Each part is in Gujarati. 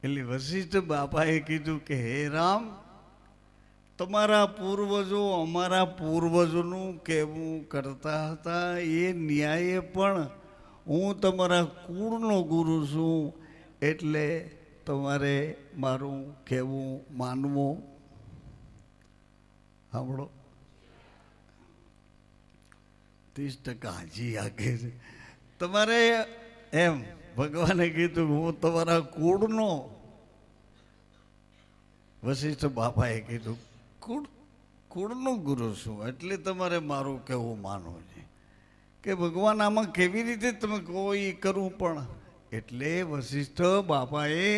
એટલે વશિષ્ઠ બાપાએ કીધું કે હે રામ, તમારા પૂર્વજો અમારા પૂર્વજોનું કેવું કરતા હતા એ ન્યાયે પણ હું તમારા કુળનો ગુરુ છું, એટલે તમારે મારું કહેવું માનવું. સાંભળો, 30% હજી આગે છે. તમારે એમ ભગવાને કીધું હું તમારા કુળનો, વશિષ્ઠ બાપાએ કીધું કુળનો ગુરુ છું, એટલે તમારે મારું કહેવું માનવું છે. કે ભગવાન આમાં કેવી રીતે તમે કહો એ કરું, પણ એટલે વશિષ્ઠ બાપાએ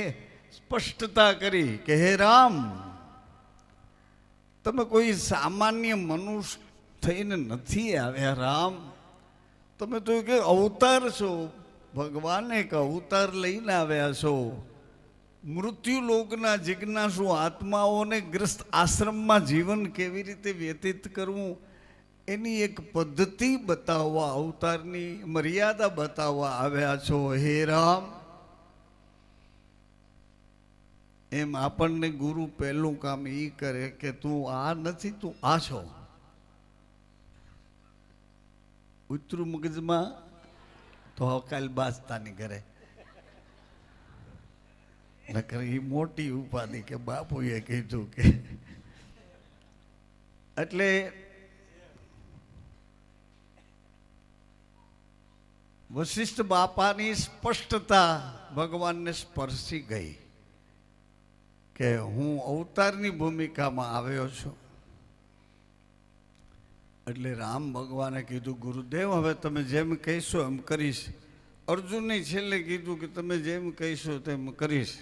સ્પષ્ટતા કરી કે હે રામ, તમે કોઈ સામાન્ય મનુષ્ય થઈને નથી આવ્યા રામ, તમે તો કે અવતાર છો, ભગવાન એક અવતાર લઈને આવ્યા છો. મૃત્યુલોકના જિજ્ઞાસુ આત્માઓને ગ્રસ્ત આશ્રમમાં જીવન કેવી રીતે વ્યતીત કરવું એની એક પદ્ધતિ બતાવવા, અવતારની મર્યાદા બતાવવા આવ્યા છો હે રામ. એમ આપણને ગુરુ પહેલું કામ એ કરે કે તું આ નથી, તું આ છો. ઉતરું મગજમાં તો કાલ બાજતાની ઘરે નકર એ મોટી ઉપાધિ કે બાપુએ કીધું કે. એટલે વશિષ્ઠ બાપાની સ્પષ્ટતા ભગવાનને સ્પર્શી ગઈ કે હું અવતારની ભૂમિકામાં આવ્યો છું. એટલે રામ ભગવાને કીધું ગુરુદેવ હવે તમે જેમ કહીશો એમ કરીશ. અર્જુનને છેલ્લે કીધું કે તમે જેમ કહીશો તેમ કરીશ.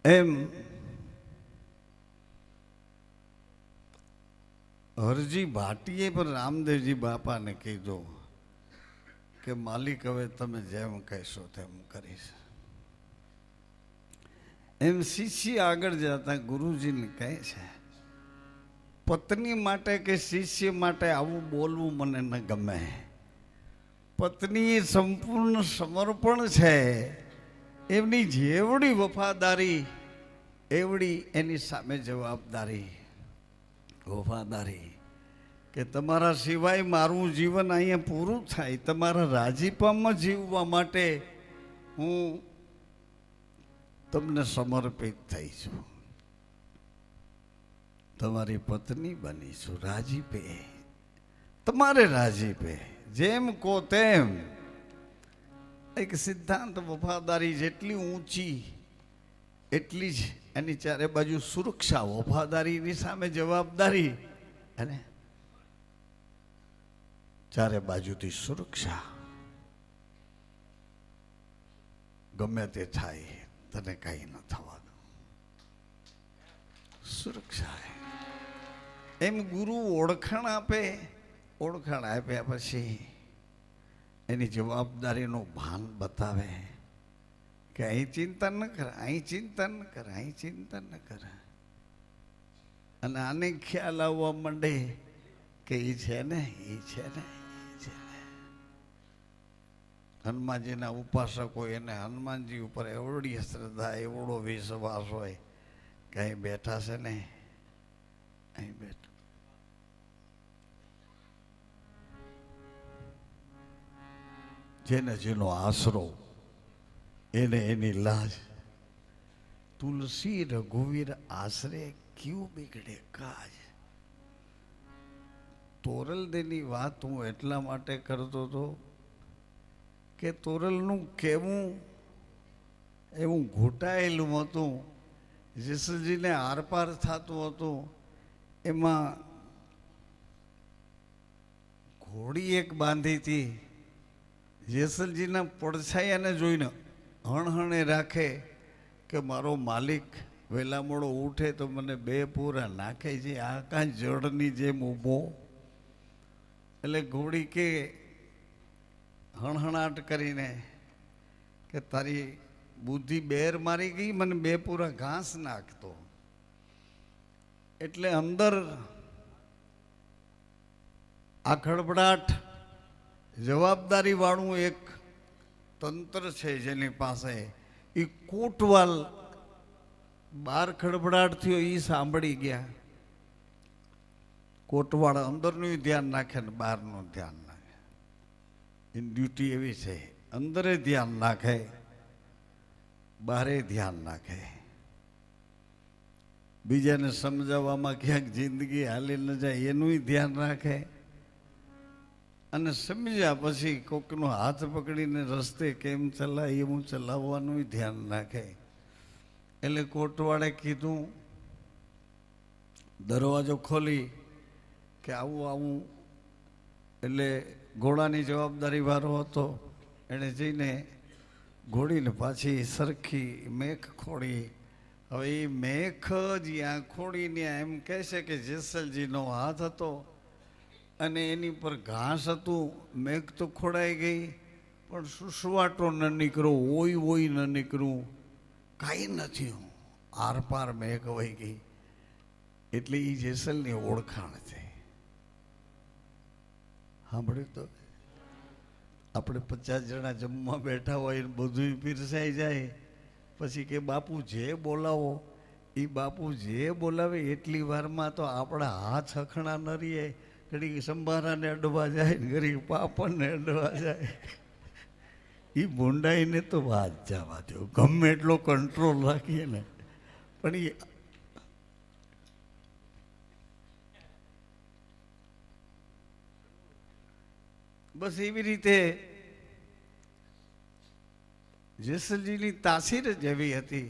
એમ હરજી ભાટીએ પણ રામદેવજી બાપાને કીધું કે માલિક હવે તમે જેમ કહેશો તેમ કરીશ. એમ શિષ્ય આગળ જતા ગુરુજીને કહે છે, પત્ની માટે કે શિષ્ય માટે આવું બોલવું મને ન ગમે. પત્ની સંપૂર્ણ સમર્પણ છે, એમની જેવડી વફાદારી એવડી એની સામે જવાબદારી. વફાદારી કે તમારા સિવાય મારું જીવન અહીંયા પૂરું થાય, તમારા રાજીપામાં જીવવા માટે હું તમને સમર્પિત થઈ છું, તમારી પત્ની બની છું, રાજીપે, તમારે રાજીપે, જેમ કહો તેમ. એક સિદ્ધાંત, વફાદારી જેટલી ઊંચી એટલી જ એની ચારે બાજુ સુરક્ષા. વફાદારીની સામે જવાબદારી અને ચારે બાજુથી સુરક્ષા. ગમે તે થાય તને કઈ ન થવાનું, સુરક્ષા. એમ ગુરુ ઓળખાણ આપે, ઓળખાણ આપ્યા પછી એની જવાબદારીનું ભાન બતાવે કે અહીં ચિંતા ન કર, અહીં ચિંતા ન કર, અહીં ચિંતા ન કર. અને આને ખ્યાલ આવવા માંડે કે એ છે ને, એ છે ને, એ છે ને. હનુમાનજીના ઉપાસકો એને હનુમાનજી ઉપર એવડી શ્રદ્ધા, એવડો વિશ્વાસ હોય કે અહીં બેઠા છે ને, અહીં બેઠા. જેને જેનો આશરો એને એની લાજ. તુલસી રઘુવીર આશરે ક્યું બિગડે કાજ. તોરલદેની વાત હું એટલા માટે કરતો હતો કે તોરલનું કેવું એવું ઘૂંટાયેલું હતું, જેસલજીને આરપાર થતું હતું. એમાં ઘોડી એક બાંધી હતી, જેસલજીના પડછાયાને જોઈને હણહણે રાખે કે મારો માલિક વહેલા મોડો ઉઠે તો મને 2 પૂરા નાખે છે, આ કાં જળની જેમ ઊભો. એટલે ઘોડી કે હણહણાટ કરીને કે તારી બુદ્ધિ બેર મારી ગઈ, મને 2 પૂરા ઘાસ નાખતો. એટલે અંદર આ ખડબડાટ જવાબદારી વાળું એક તંત્ર છે જેની પાસે, એ કોટવાલ બાર ખડબડાટ થયો એ સાંભળી ગયા. કોટવાળ અંદરનું ધ્યાન નાખે ને બહારનું ધ્યાન નાખે. એની ડ્યુટી એવી છે, અંદરે ધ્યાન નાખે, બહારે ધ્યાન નાખે. બીજાને સમજાવવામાં ક્યાંક જિંદગી હાલી ન જાય એનું ધ્યાન રાખે, અને સમજ્યા પછી કોકનો હાથ પકડીને રસ્તે કેમ ચલાય એવું ચલાવવાનું ધ્યાન રાખે. એટલે કોટવાળે કીધું, દરવાજો ખોલી કે આવું આવું. એટલે ઘોડાની જવાબદારી વાળો હતો. એણે જઈને ઘોડીને પાછી સરખી મેખ ખોડી. હવે એ મેખ જ્યાં ખોડીને એમ કહે છે કે જેસલજીનો હાથ હતો અને એની પર ઘાસ હતું. મેઘ તો ખોડાઈ ગઈ પણ સુસવાટો ન નીકળ્યો, ઓય ઓય ન નીકળ્યું, કાંઈ નથી. આરપાર મેઘ વહી ગઈ. એટલે એ જેસલની ઓળખાણ છે. સાંભળ્યું તો આપણે 50 જણા જમવા બેઠા હોય ને બધું પીરસાઈ જાય, પછી કે બાપુ જે બોલાવો, એ બાપુ જે બોલાવે એટલી વારમાં તો આપણા હાથ હખણા ન રહીએ. ઘડી સંભારાને અડવા જાય ને ઘડી પાપડને અડવા જાય. એ ભૂંડાઈને તો વાત જવા દો, ગમે એટલો કંટ્રોલ રાખીએ ને પણ એ બસ એવી રીતે જેસલજીની તાસીર જ એવી હતી,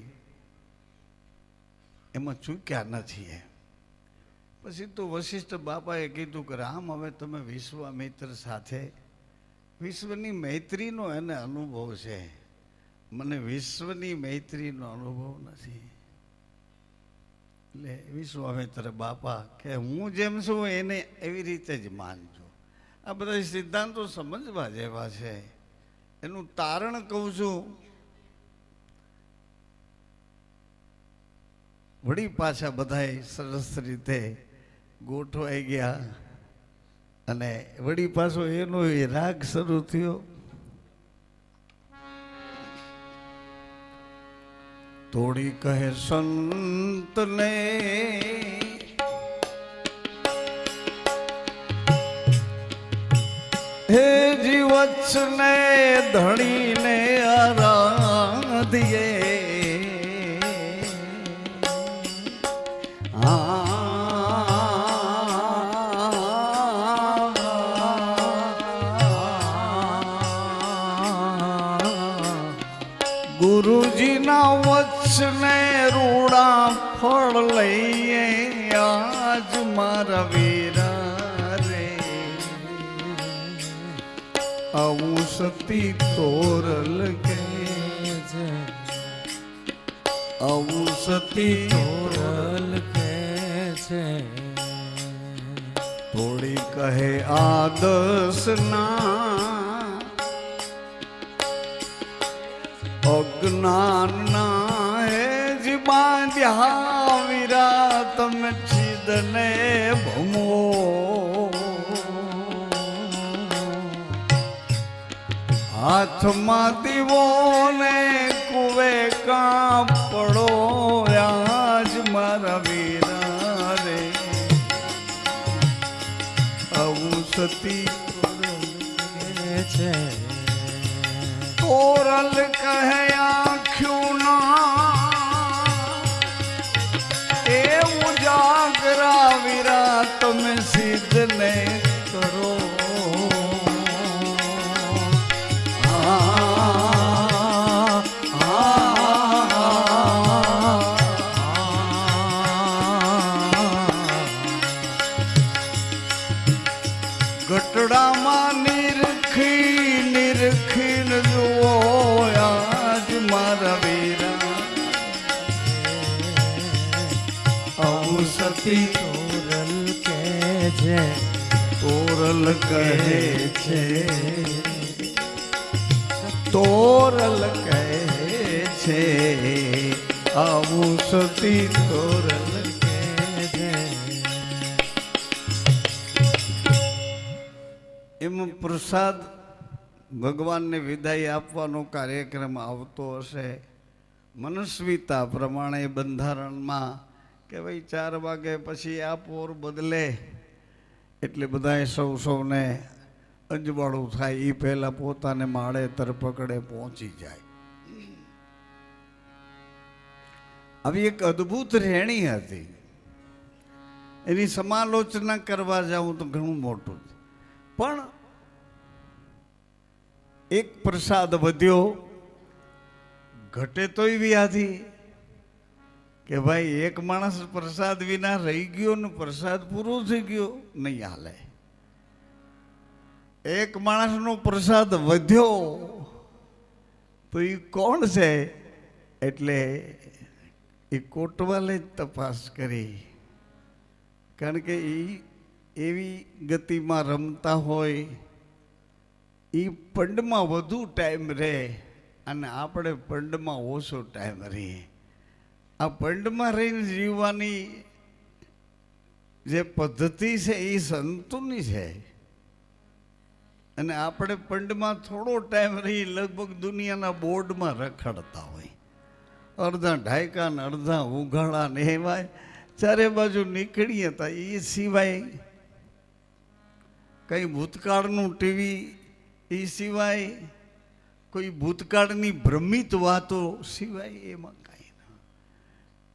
એમાં ચૂક્યા નથી. પછી તો વશિષ્ઠ બાપાએ કીધું કે રામ, હવે તમે વિશ્વામિત્ર સાથે, વિશ્વની મૈત્રીનો એને અનુભવ છે, મને વિશ્વની મૈત્રીનો અનુભવ નથી. એટલે વિશ્વામિત્ર બાપા કે હું જેમ છું એને એવી રીતે જ માનજો. આ બધા સિદ્ધાંતો સમજવા જેવા છે. એનું તારણ કહું છું. વળી પાછા બધાએ સરસ રીતે ગોઠવાઈ ગયા અને વળી પાછો એનો રાગ શરૂ થયો. તોડી કહે સંતને હે જીવત્સને ધણીને આરાધીએ. ગુરુજીના વચને રૂડા ફળ લઈએ આજ મારા વીરા રે. આવું સતી તોરલ કે છે, આવું સતી તોરલ કે છે. થોડી કહે આદર્શ ના અજ્ઞાન ના હે જી બાંધ્યા વીરા તમે છિદને ભમો. હાથમાં દીવો ને કુવે કાં પડો આજ મારા વીરા રે. આવું સતી છે તોરલ કહે આંખ્યું ના એ ઉજાગરા વીરા તમે સિદ્ધ ને કરો. ગટડામાં નિરખી નિરખીને જુઓ આજ મારા વીરા. આવું સતી તોરલ કહે છે, તોરલ કહે છે, તોરલ કહે છે. આવું સતી તોરલ કહે છે. એમાં પ્રસાદ ભગવાનને વિદાય આપવાનો કાર્યક્રમ આવતો હશે. મનસ્વીતા પ્રમાણે બંધારણમાં કે ભાઈ 4 વાગે પછી આ પોર બદલે એટલે બધાએ સૌને અજવાળું થાય એ પહેલા પોતાને માળે તરપકડે પહોંચી જાય. આવી એક અદ્ભુત રહેણી હતી. એની સમાલોચના કરવા જાઉં તો ઘણું મોટું છે. પણ એક પ્રસાદ વધ્યો, ઘટે તોય વ્યાધિ કે ભાઈ એક માણસ પ્રસાદ વિના રહી ગયો ને પ્રસાદ પૂરો થઈ ગયો, નહીં હાલે. એક માણસનો પ્રસાદ વધ્યો તો એ કોણ છે? એટલે એ કોટવાલે જ તપાસ કરી. કારણ કે એ એવી ગતિમાં રમતા હોય, એ પંડમાં વધુ ટાઈમ રહે અને આપણે પંડમાં ઓછો ટાઈમ રહીએ. આ પંડમાં રહીને જીવવાની જે પદ્ધતિ છે એ સંતોની છે, અને આપણે પંડમાં થોડો ટાઈમ રહી લગભગ દુનિયાના બોર્ડમાં રખડતા હોય. અડધા ઢાયકા ને અડધા ઉઘાડા ને એવા ચારે બાજુ નીકળીએ હતા. એ સિવાય કંઈ ભૂતકાળનું ટીવી, એ સિવાય કોઈ ભૂતકાળની ભ્રમિત વાતો સિવાય એમાં કાંઈ ના.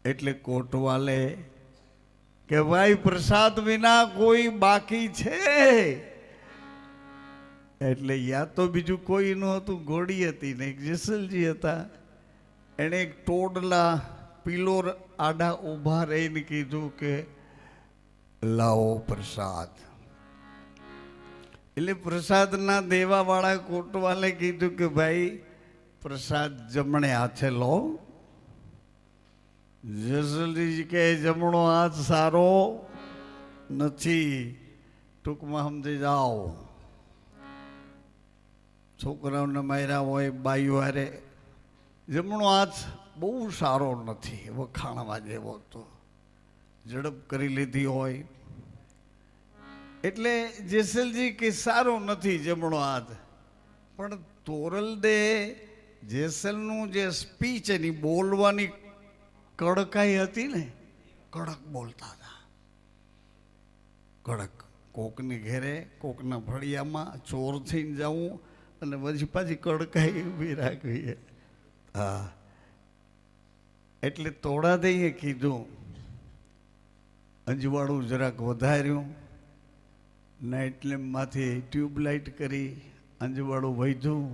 એટલે કોટવાલે કે ભાઈ પ્રસાદ વિના કોઈ બાકી છે? એટલે યા તો બીજું કોઈ નહોતું, ઘોડી હતી ને એક જેસલજી હતા. એણે એક ટોડલા પિલોર આડા ઊભા રહીને કીધું કે લાવો પ્રસાદ. એટલે પ્રસાદના દેવાવાળા કોટવાલે કીધું કે ભાઈ પ્રસાદ જમણે હાથે લો. જેસલજી કે જમણો હાથ સારો નથી, ટૂંકમાં સમજી જાઓ. છોકરાઓને માર્યા હોય, બાઈઓ હારે જમણો હાથ બહુ સારો નથી, વખાણવા જેવો. તો ઝડપ કરી લીધી હોય એટલે જેસલજી કે સારો નથી જમણો હાથ. પણ તોરલદે જેસલનું જે સ્પીચ એની બોલવાની કડકાઈ હતી ને, કડક બોલતા હતા. કડક. કોકની ઘેરે કોકના ફળિયામાં ચોર થઈને જવું અને પછી પાછી કડકાઈ ઊભી રાખવી. હા, એટલે તોડા દઈએ કીધું. અજવાળું જરાક વધાર્યું, નાઇટ લેમ્પમાંથી ટ્યુબલાઇટ કરી અંજવાળું વધ્યું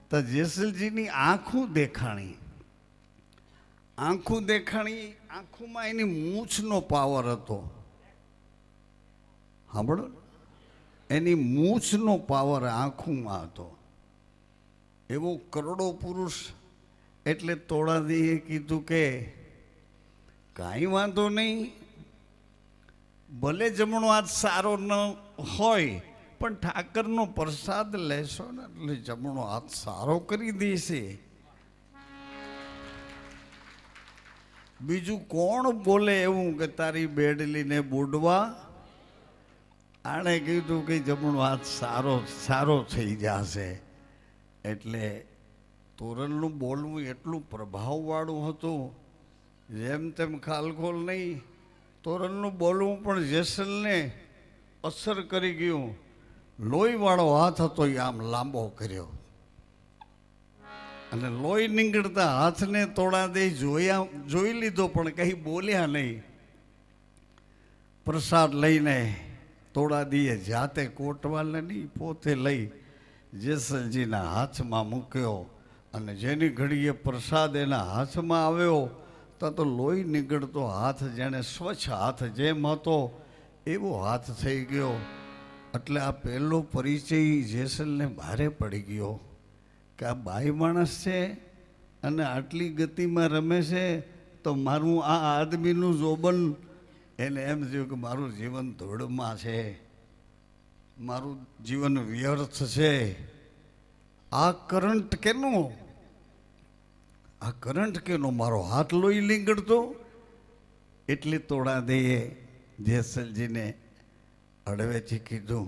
તો જેસલજીની આંખું દેખાણી. આંખોમાં એની મૂછનો પાવર હતો. સાંભળો, એની મૂછનો પાવર આંખોમાં હતો. એવો કરોડો પુરુષ. એટલે તોડાદીએ કીધું કે કાંઈ વાંધો નહીં, ભલે જમણો હાથ સારો ન હોય પણ ઠાકરનો પ્રસાદ લેશો ને એટલે જમણો હાથ સારો કરી દેશે. બીજું કોણ બોલે એવું કે તારી બેડલીને બુડવા? આણે કીધું કે જમણો હાથ સારો થઈ જશે. એટલે તોરલનું બોલવું એટલું પ્રભાવવાળું હતું, જેમ તેમ ખાલખોલ નહીં. તોરલનું બોલવું પણ જેસલને અસર કરી ગયું. લોહીવાળો હાથ હતો એ આમ લાંબો કર્યો, અને લોહી નીકળતા હાથને તોડાદે જોઈ લીધો પણ કંઈ બોલ્યા નહીં. પ્રસાદ લઈને તોડાદીએ જાતે કોટવાલને નહીં પોતે લઈ જેસલજીના હાથમાં મૂક્યો. અને જેની ઘડીએ પ્રસાદ એના હાથમાં આવ્યો તો લોહી નીકળતો હાથ જેણે સ્વચ્છ હાથ જેમ હતો એવો હાથ થઈ ગયો. એટલે આ પહેલો પરિચય જેસલને ભારે પડી ગયો કે આ બાઈ માણસ છે અને આટલી ગતિમાં રમે છે, તો મારું આ આદમીનું જોબન. એને એમ થયું કે મારું જીવન ધૂળમાં છે, મારું જીવન વ્યર્થ છે. આ કરંટ કેનો? આ કરંટ કેનો? મારો હાથ લોહી લીંગડતો. એટલે તોડાદેએ જેસલજીને અડવેથી કીધું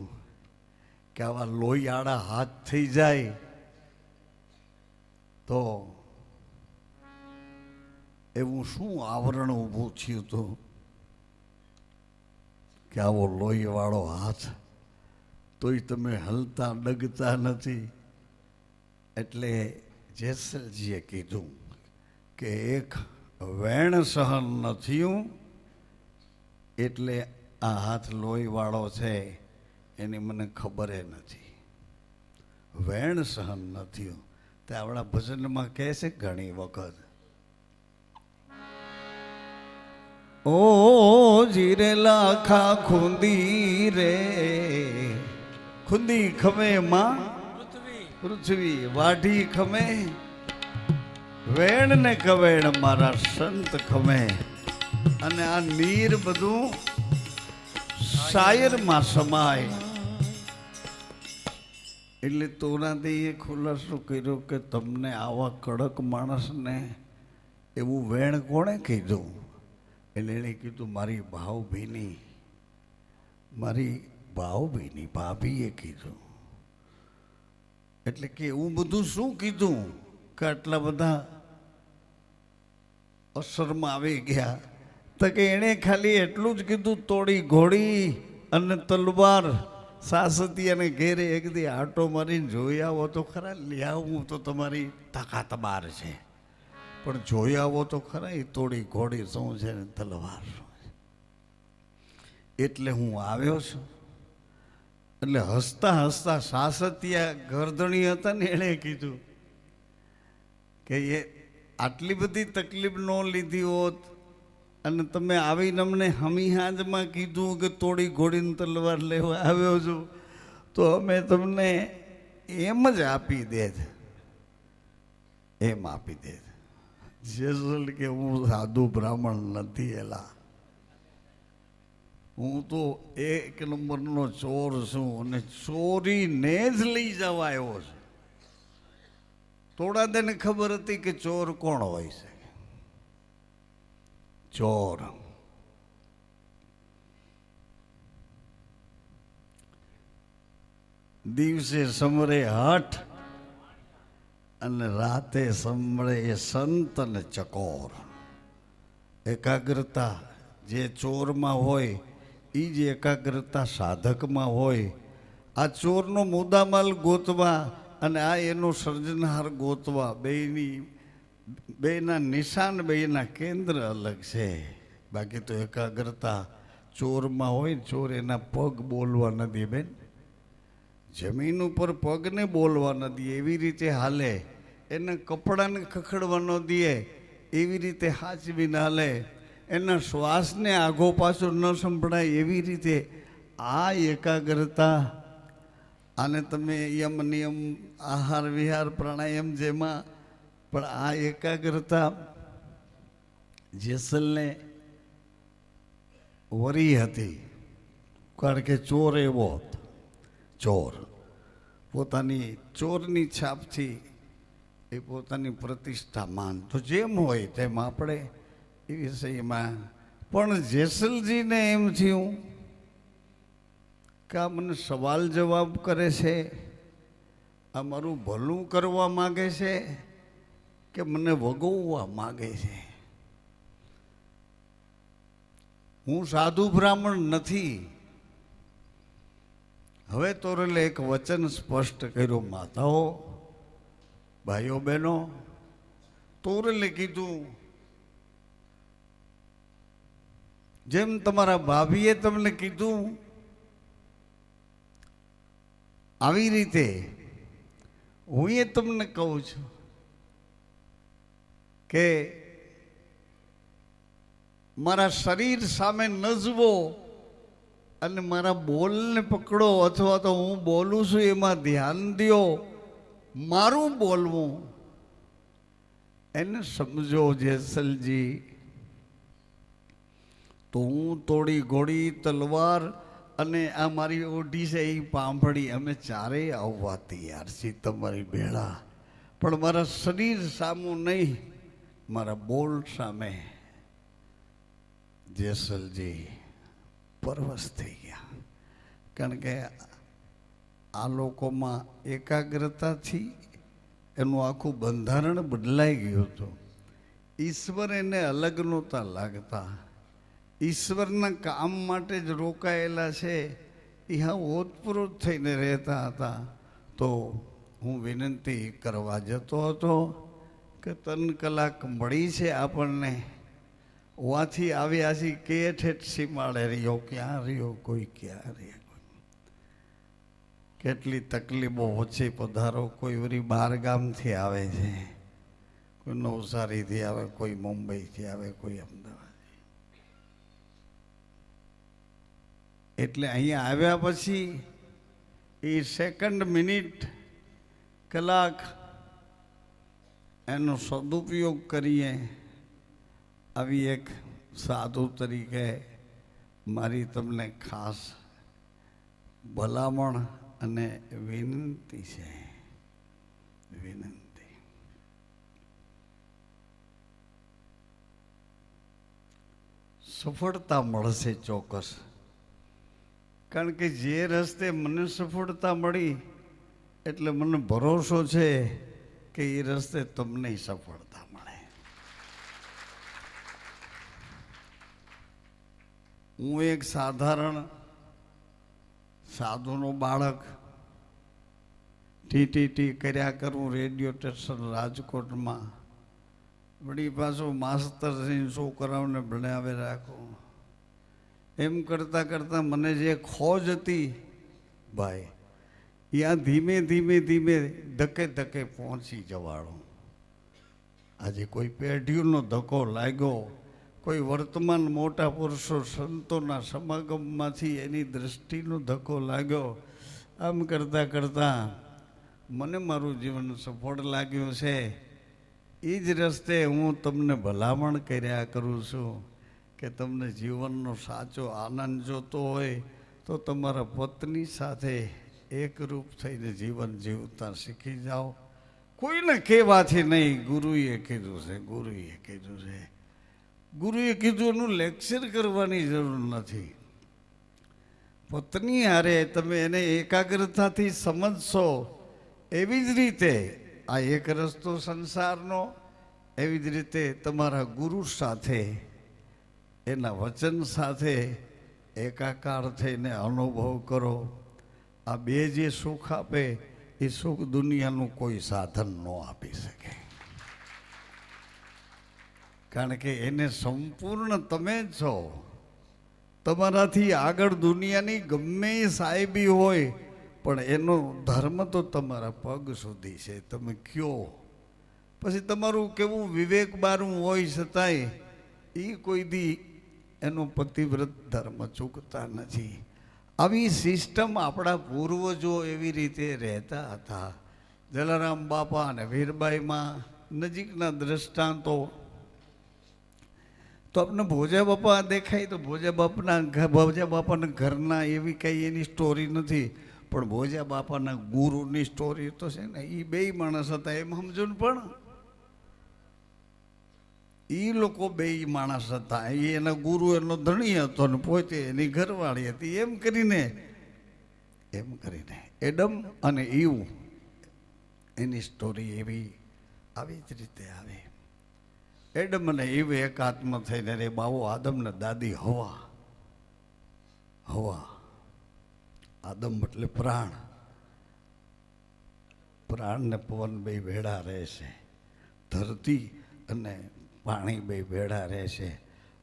કે આવા લોહી આડા હાથ થઈ જાય તો એવું શું આવરણ ઊભું થયું હતું કે આવો લોહીવાળો હાથ, તોય તમે હલતા ડગતા નથી. એટલે જેસલજીએ કીધું કે એક વેણ સહન ન થયું, એટલે આ હાથ લોહીવાળો છે એની મને ખબર નથી. વેણ સહન ન થયું તે આપણા ભજનમાં કહે છે ઘણી વખત, ઓ જીરે લાખા ખૂંદી રે, ખૂંદી ખમે માં પૃથ્વી, વાઢી ખમે વેણ ને કવેણ મારા સંત ખમે. અને આ નીર બધું શાયરમાં સમાય. એટલે તોરાદેએ ખુલાસો કર્યો કે તમને આવા કડક માણસને એવું વેણ કોણે કીધું? એટલે એણે કીધું મારી ભાવભીની ભાભીએ કીધું. એટલે કે એવું બધું શું કીધું કે આટલા બધા અસરમાં આવી ગયા? તો કે એણે ખાલી એટલું જ કીધું, તોડી ઘોડી અને તલવાર સાસતિયાને ઘેરે એક દી આટો મારીને જોઈ આવો તો ખરા. લઈ આવું તો તમારી તાકાત બાર છે, પણ જોઈ આવો તો ખરા એ તોડી ઘોડી શું છે ને તલવાર શું છે. એટલે હું આવ્યો છું. એટલે હસતા હસતા સાસતિયા ગરદણી હતા ને એણે કીધું કે એ આટલી બધી તકલીફ ન લીધી હોત અને તમે આવીને અમને હમીહાજમાં કીધું કે તોડી ઘોડીને તલવાર લેવા આવ્યો છું, તો અમે તમને એમ જ આપી દેત, એમ આપી દેત. જેસલ કે હું સાધુ બ્રાહ્મણ નથી એલા, હું તો એક નંબરનો ચોર છું અને ચોરીને જ લઈ જવા આવ્યો છું. થોડા તેને ખબર હતી કે ચોર કોણ હોય છે. ચોર દિવસે સમરે હઠ અને રાતે સમરે સંત અને ચકોર. એકાગ્રતા જે ચોરમાં હોય એ જ એકાગ્રતા સાધકમાં હોય. આ ચોરનો મુદ્દામાલ ગોતવા અને આ એનો સર્જનહાર ગોતવા, બેના નિશાન, બેના કેન્દ્ર અલગ છે. બાકી તો એકાગ્રતા ચોરમાં હોય. ચોર એના પગ બોલવા નથી બેન, જમીન ઉપર પગને બોલવા ન દે એવી રીતે હાલે, એને કપડાને ખખડવા ન દે એવી રીતે હાચવી ના હાલે, એના શ્વાસને આઘો પાછો ન સંભળાય એવી રીતે આ એકાગ્રતા. આને તમે યમ નિયમ આહાર વિહાર પ્રાણાયામ જેમાં, પણ આ એકાગ્રતા જેસલને વરી હતી. કારણ કે ચોર એવો હતો, ચોર પોતાની ચોરની છાપથી એ પોતાની પ્રતિષ્ઠા માનતો. જેમ હોય તેમ આપણે એ વિષયમાં. પણ જેસલજીને એમ થયું કે આ મને સવાલ જવાબ કરે છે, આ મારું ભલું કરવા માગે છે કે મને વગોવવા માગે છે? હું સાધુ બ્રાહ્મણ નથી. હવે તોરલે એક વચન સ્પષ્ટ કર્યું, માતાઓ ભાઈઓ બહેનો. તોરલે કીધું જેમ તમારા ભાભીએ તમને કીધું આવી રીતે હું એ તમને કહું છું કે મારા શરીર સામે ન જુઓ અને મારા બોલને પકડો, અથવા તો હું બોલું છું એમાં ધ્યાન દો. મારું બોલવું એને સમજો જેસલજી. તો હું તોડી ઘોડી તલવાર અને આ મારી ઓઢી છે એ પાંભળી, અમે ચારેય આવવા તૈયાર છીએ તમારી ભેળા, પણ મારા શરીર સામું નહીં, મારા બોલ સામે. જેસલજી પરવશ થઈ ગયા, કારણ કે આ લોકોમાં એકાગ્રતાથી એનું આખું બંધારણ બદલાઈ ગયું હતું. ઈશ્વર એને અલગ નહોતા લાગતા. ઈશ્વરના કામ માટે જ રોકાયેલા છે. એ હા ઓતપ્રોત થઈને રહેતા હતા. તો હું વિનંતી કરવા જતો હતો કે 3 કલાક મળી છે આપણને, વાથી આવ્યા છીએ કે ઠેઠ સીમાડે રહ્યો, ક્યાં રહ્યો કોઈ, ક્યાં રહ્યો. કેટલી તકલીફો વચ્ચે પધારો. કોઈ વળી બહાર ગામથી આવે છે, કોઈ નવસારીથી આવે, કોઈ મુંબઈથી આવે, કોઈ અમદાવાદ. એટલે અહીંયા આવ્યા પછી એ સેકન્ડ, મિનિટ, કલાક એનો સદુપયોગ કરીએ. આવી એક સાધુ તરીકે મારી તમને ખાસ ભલામણ અને વિનંતી છે. વિનંતી. સફળતા મળશે ચોક્કસ. કારણ કે જે રસ્તે મને સફળતા મળી એટલે મને ભરોસો છે કે એ રસ્તે તમને સફળતા મળે. હું એક સાધારણ સાધુનો બાળક, ટીટીટી કર્યા કરું રેડિયો સ્ટેશન રાજકોટમાં. વળી પાછું માસ્તર છોકરાઓને ભણાવે રાખું. એમ કરતાં કરતાં મને જે ખોજ હતી ભાઈ, ત્યાં ધીમે ધીમે ધીમે ધકે ધકે પહોંચી જવાળું. આજે કોઈ પેઢીઓનો ધક્કો લાગ્યો, કોઈ વર્તમાન મોટા પુરુષો સંતોના સમાગમમાંથી એની દ્રષ્ટિનો ધક્કો લાગ્યો. આમ કરતાં કરતાં મને મારું જીવન સફળ લાગ્યું છે. એ જ રસ્તે હું તમને ભલામણ કર્યા કરું છું કે તમને જીવનનો સાચો આનંદ જોતો હોય તો તમારા પત્ની સાથે એકરૂપ થઈને જીવન જીવતા શીખી જાઓ. કોઈને કહેવાથી નહીં, ગુરુએ કીધું છે, ગુરુએ કીધું છે. ગુરુએ કીધું એનું લેક્ચર કરવાની જરૂર નથી. પત્ની હારે તમે એને એકાગ્રતાથી સમજશો. એવી જ રીતે આ એક રસ્તો સંસારનો, એવી જ રીતે તમારા ગુરુ સાથે, એના વચન સાથે એકાકાર થઈને અનુભવ કરો. આ બે જે સુખ આપે એ સુખ દુનિયાનું કોઈ સાધન ન આપી શકે. કારણ કે એને સંપૂર્ણ તમે જ છો. તમારાથી આગળ દુનિયાની ગમે એ સાહેબી હોય પણ એનો ધર્મ તો તમારા પગ સુધી છે. તમે કયો પછી તમારું કેવું વિવેક બારું હોય છતાંય એ કોઈ દી એનો પતિવ્રત ધર્મ ચૂકતા નથી. આવી સિસ્ટમ આપણા પૂર્વજો એવી રીતે રહેતા હતા. જલારામ બાપા અને વીરબાઈમાં નજીકના દ્રષ્ટાંતો તો આપણે ભોજા બાપા દેખાય તો ભોજા બાપાના ઘરના એવી કંઈ એની સ્ટોરી નથી, પણ ભોજા બાપાના ગુરુની સ્ટોરી તો છે ને. એ બે માણસ હતા એમ સમજો ને. પણ એ લોકો બે માણસ હતા. એના ગુરુ એનો ધણી હતો ને પોતે એની ઘરવાળી હતી. એમ કરીને એડમ અને ઈવ એની સ્ટોરી એવી આવી જ રીતે આવે. એડમ અને ઈવ એકાત્મ થઈને રે બાવો આદમ ને દાદી હવા. આદમ એટલે પ્રાણ. પ્રાણ ને પવન બે ભેળા રહેશે. ધરતી અને પાણી બે ભેળા રહેશે.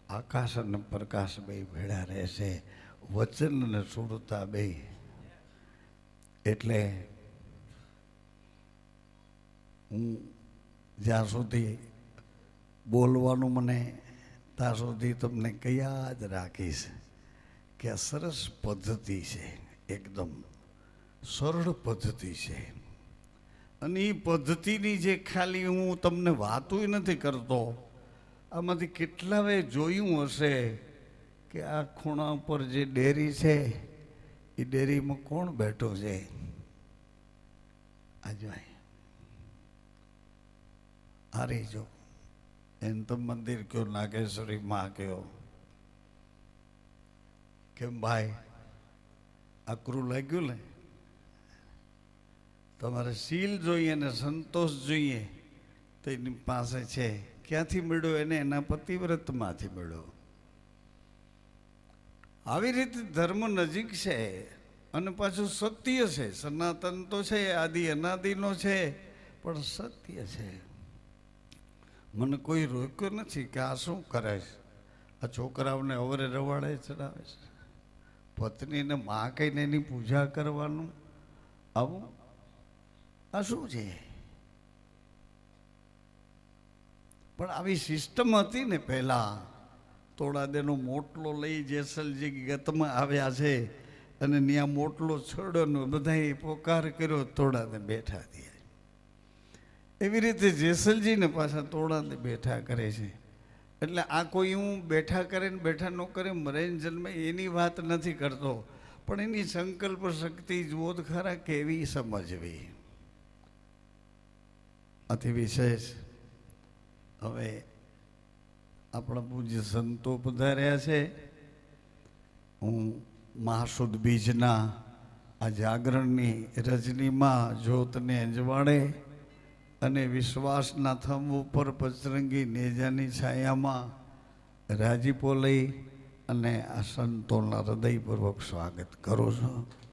આકાશ અને પ્રકાશ બે ભેળા રહેશે. વચન અને સુરતા બે. એટલે હું જ્યાં સુધી બોલવાનું મને ત્યાં સુધી તમને કયા જ રાખીશ કે આ સરસ પદ્ધતિ છે, એકદમ સરળ પદ્ધતિ છે. અને એ પદ્ધતિની જે ખાલી હું તમને વાતોય નથી કરતો, આમાંથી કેટલાએ જોયું હશે કે આ ખૂણા ઉપર જે ડેરી છે એ ડેરીમાં કોણ બેઠો છે? આજે હારી જો એમ મંદિર કયો, નાગેશ્વરી માં કયો, કેમ ભાઈ આકરું લાગ્યું ને? તમારે શીલ જોઈએ ને સંતોષ જોઈએ તો એની પાસે છે ક્યાંથી મળ્યો? એને એના પતિવ્રતમાંથી મળ્યો. આવી રીતે ધર્મ નજીક છે અને પાછું સત્ય છે. સનાતન તો છે, આદિ અનાદિનો છે, પણ સત્ય છે. મને કોઈ રોક્યો નથી કે આ શું કરે છે. આ છોકરાઓને અવરે રવાડે ચડાવે છે, પત્નીને માં કહીને એની પૂજા કરવાનું, આવું આ શું છે? પણ આવી સિસ્ટમ હતી ને પહેલા. તોડાદેનો મોટલો લઈ જેસલજી ગતમાં આવ્યા છે અને ત્યાં મોટલો છોડ્યો, બધાએ પોકાર કર્યો, તોડાદે બેઠા થયા. એવી રીતે જેસલજીને પાછા તોડાદે બેઠા કરે છે. એટલે આ કોઈ હું બેઠા કરે ને બેઠા ન કરે, મરે ને જન્મે એની વાત નથી કરતો, પણ એની સંકલ્પ શક્તિ જુઓ તો ખરા કેવી સમજવી. અતિ વિશેષ હવે આપણા પૂજ્ય સંતો પધાર્યા છે. હું મહાસુદ બીજના આ જાગરણની રજનીમાં જ્યોતને અંજવાળે અને વિશ્વાસના થંભ ઉપર પચરંગી નેજાની છાયામાં રાજીપો લઈ અને આ સંતોના હૃદયપૂર્વક સ્વાગત કરું છું.